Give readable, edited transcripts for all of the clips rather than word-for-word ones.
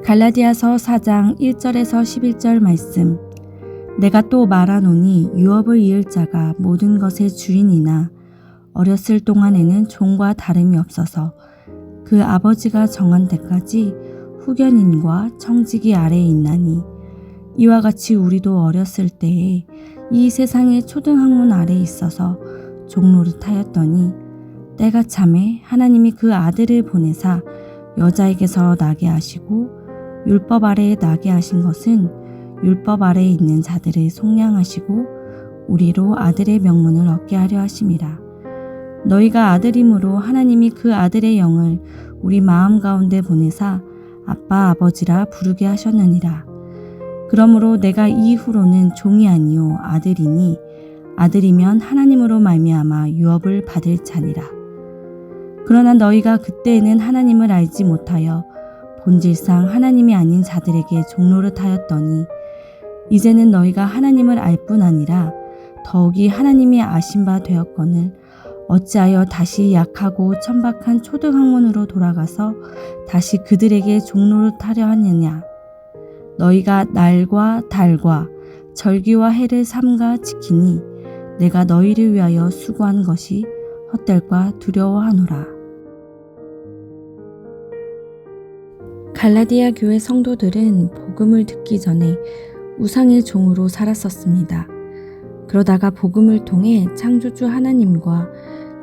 갈라디아서 4장 1절에서 11절 말씀. 내가 또 말하노니 유업을 이을 자가 모든 것의 주인이나 어렸을 동안에는 종과 다름이 없어서 그 아버지가 정한 때까지 후견인과 청지기 아래에 있나니 이와 같이 우리도 어렸을 때에 이 세상의 초등학문 아래에 있어서 종노릇하였더니 때가 참에 하나님이 그 아들을 보내사 여자에게서 나게 하시고 율법 아래에 나게 하신 것은 율법 아래에 있는 자들을 속량하시고 우리로 아들의 명분을 얻게 하려 하심이라. 너희가 아들임으로 하나님이 그 아들의 영을 우리 마음 가운데 보내사 아빠 아버지라 부르게 하셨느니라. 그러므로 내가 이후로는 종이 아니요 아들이니 아들이면 하나님으로 말미암아 유업을 받을 자니라. 그러나 너희가 그때에는 하나님을 알지 못하여 본질상 하나님이 아닌 자들에게 종노릇하였더니 이제는 너희가 하나님을 알 뿐 아니라 더욱이 하나님이 아신 바 되었거늘 어찌하여 다시 약하고 천박한 초등학문으로 돌아가서 다시 그들에게 종노릇하려 하느냐. 너희가 날과 달과 절기와 해를 삼가 지키니 내가 너희를 위하여 수고한 것이 헛될까 두려워하노라. 갈라디아 교회 성도들은 복음을 듣기 전에 우상의 종으로 살았었습니다. 그러다가 복음을 통해 창조주 하나님과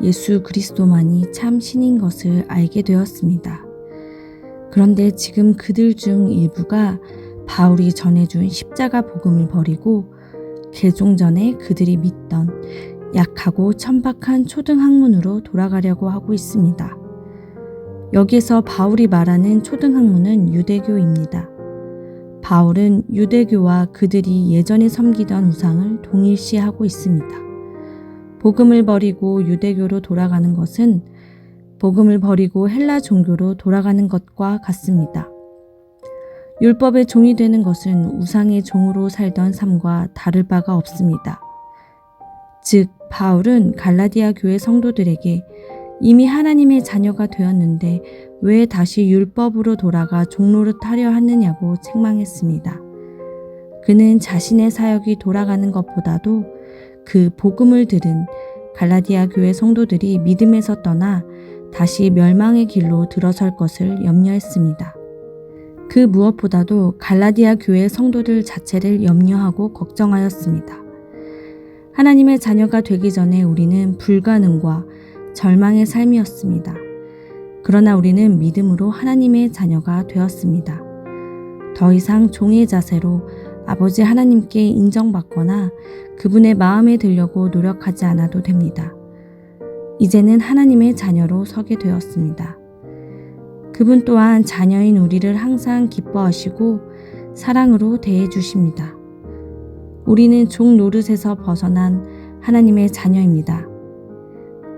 예수 그리스도만이 참 신인 것을 알게 되었습니다. 그런데 지금 그들 중 일부가 바울이 전해준 십자가 복음을 버리고 개종 전에 그들이 믿던 약하고 천박한 초등학문으로 돌아가려고 하고 있습니다. 여기에서 바울이 말하는 초등학문은 유대교입니다. 바울은 유대교와 그들이 예전에 섬기던 우상을 동일시하고 있습니다. 복음을 버리고 유대교로 돌아가는 것은 복음을 버리고 헬라 종교로 돌아가는 것과 같습니다. 율법의 종이 되는 것은 우상의 종으로 살던 삶과 다를 바가 없습니다. 즉, 바울은 갈라디아 교회 성도들에게 이미 하나님의 자녀가 되었는데 왜 다시 율법으로 돌아가 종노릇하려 하느냐고 책망했습니다. 그는 자신의 사역이 돌아가는 것보다도 그 복음을 들은 갈라디아 교회 성도들이 믿음에서 떠나 다시 멸망의 길로 들어설 것을 염려했습니다. 그 무엇보다도 갈라디아 교회 성도들 자체를 염려하고 걱정하였습니다. 하나님의 자녀가 되기 전에 우리는 불가능과 절망의 삶이었습니다. 그러나 우리는 믿음으로 하나님의 자녀가 되었습니다. 더 이상 종의 자세로 아버지 하나님께 인정받거나 그분의 마음에 들려고 노력하지 않아도 됩니다. 이제는 하나님의 자녀로 서게 되었습니다. 그분 또한 자녀인 우리를 항상 기뻐하시고 사랑으로 대해 주십니다. 우리는 종 노릇에서 벗어난 하나님의 자녀입니다.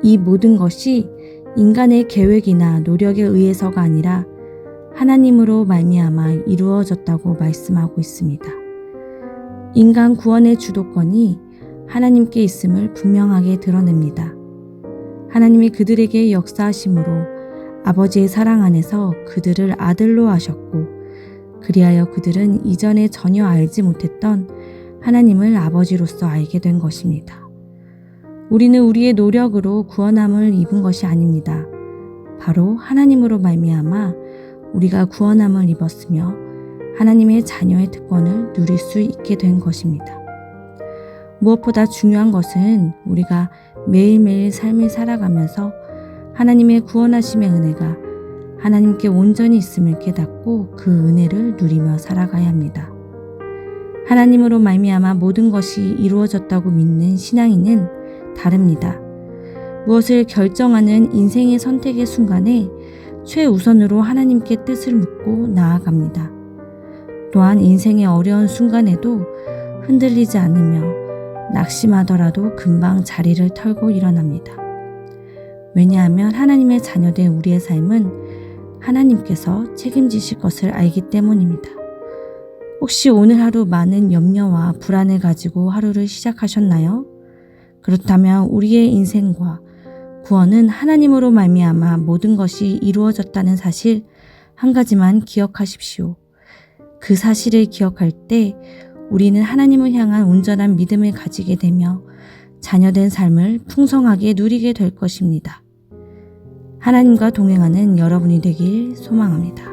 이 모든 것이 인간의 계획이나 노력에 의해서가 아니라 하나님으로 말미암아 이루어졌다고 말씀하고 있습니다. 인간 구원의 주도권이 하나님께 있음을 분명하게 드러냅니다. 하나님이 그들에게 역사하심으로 아버지의 사랑 안에서 그들을 아들로 하셨고 그리하여 그들은 이전에 전혀 알지 못했던 하나님을 아버지로서 알게 된 것입니다. 우리는 우리의 노력으로 구원함을 입은 것이 아닙니다. 바로 하나님으로 말미암아 우리가 구원함을 입었으며 하나님의 자녀의 특권을 누릴 수 있게 된 것입니다. 무엇보다 중요한 것은 우리가 매일매일 삶을 살아가면서 하나님의 구원하심의 은혜가 하나님께 온전히 있음을 깨닫고 그 은혜를 누리며 살아가야 합니다. 하나님으로 말미암아 모든 것이 이루어졌다고 믿는 신앙인은 다릅니다. 무엇을 결정하는 인생의 선택의 순간에 최우선으로 하나님께 뜻을 묻고 나아갑니다. 또한 인생의 어려운 순간에도 흔들리지 않으며 낙심하더라도 금방 자리를 털고 일어납니다. 왜냐하면 하나님의 자녀된 우리의 삶은 하나님께서 책임지실 것을 알기 때문입니다. 혹시 오늘 하루 많은 염려와 불안을 가지고 하루를 시작하셨나요? 그렇다면 우리의 인생과 구원은 하나님으로 말미암아 모든 것이 이루어졌다는 사실 한 가지만 기억하십시오. 그 사실을 기억할 때 우리는 하나님을 향한 온전한 믿음을 가지게 되며 자녀된 삶을 풍성하게 누리게 될 것입니다. 하나님과 동행하는 여러분이 되길 소망합니다.